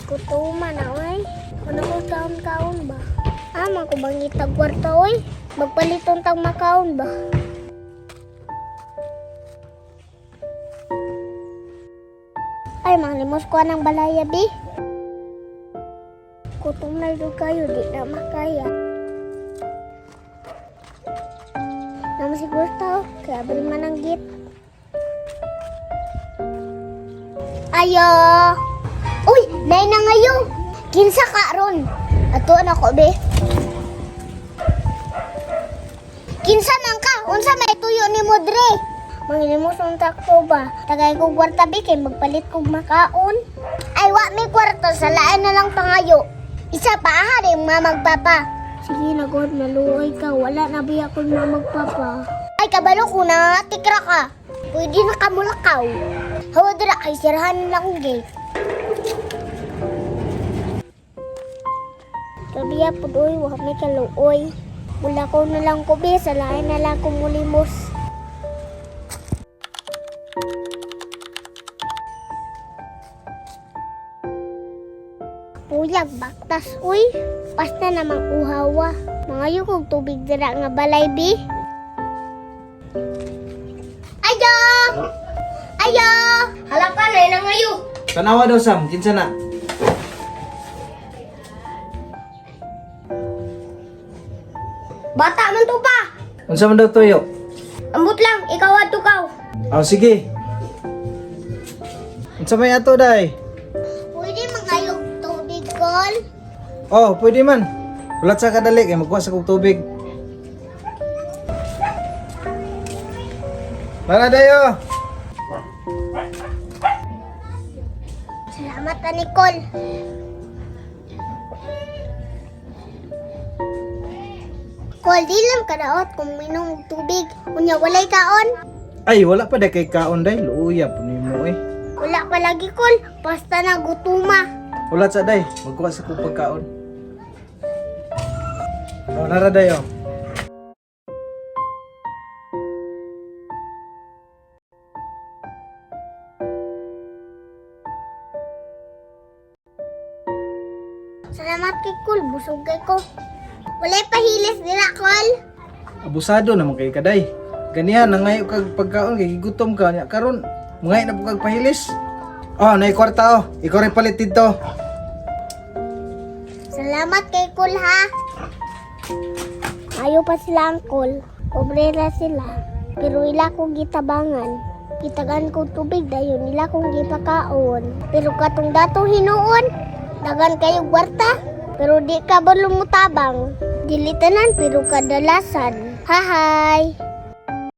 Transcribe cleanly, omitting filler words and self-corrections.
Gutuma na, oy. Ano ko kaon-kaon ba? Ama ko bang itag kwarta, oy. Magpaliton tang makaon ba? Ay, manglimos ko ng balaya, bi. Gutom na doon kayo, di na makaya. Naman siguro tao, kaya bali man ang git. Ayo! Uy, nay na ngayo! Kinsa ka ron? Atuan ako, be. Kinsa man ka? Unsa may tuyo ni Modre? Mangilimos ang takto ba? Tagay ko kwarta, be, kay magpalit kong makaon. Ay, wa may kwarto, salaan na lang pangayo. Isa pa, ahari yung mamagpapa. Sige, nagod, naluoy ka. Wala na biya ko mamagpapa. Ay, kabalo ko na, tikra ka. Pwede na kamulakaw. Hawa dira, kay sirahan lang ang gate. Kabiya po doy, wak may kaluoy. Wala ko na lang ko, be, salaan na lang ko mulimos. Puyag baktas, uy. Basta namang uhawa. Mga yukog tubig dira nga balay, bi. Ayo! Ayo! Halapan na yun ngayon. Tanawa daw, Sam. Kinsa na? Bata man to pa. Unsa man daw tuyo? Ambot lang, ikaw at tukaw. Oh, sige. Unsa may ato, day? Pwede mangayog tubig, kol. Oh, pwede man. Ulat sa kadali, kaya magkuha sa kong tubig. Para dayo. Salamat ka, Nicole. Kol, di lang kadaot kung minom og tubig. Unya, walay kaon. Ay, wala pa day kay kaon, day. Luuya po ni mo, eh. Wala pa lagi, Kol. Basta na gutuma. Ulat sa day. Magkuha sa kong pagkaon. Oh, nara dayo. Salamat kay Kol. Busog kay ko. Walay pahilis nila, Kol. Abusado naman kay kaday. Ganihan, nangayo kag pagkaon, kay gutom ka. Nya karon, mungay na po kag pahilis. Oh, nay kwarta, oh. Ikaw rin palit dito. Salamat kay Kol, ha. Ayaw pa sila ang Kol. Obrera sila. Pero ila kong gitabangan. Gitagan ko tubig dayon nila kong gipakaon. Pero katong datong hinuon, dagan kayo kwarta. Pero di ka ba lumutabang? Dilitanan pero kadalasan. Hahay!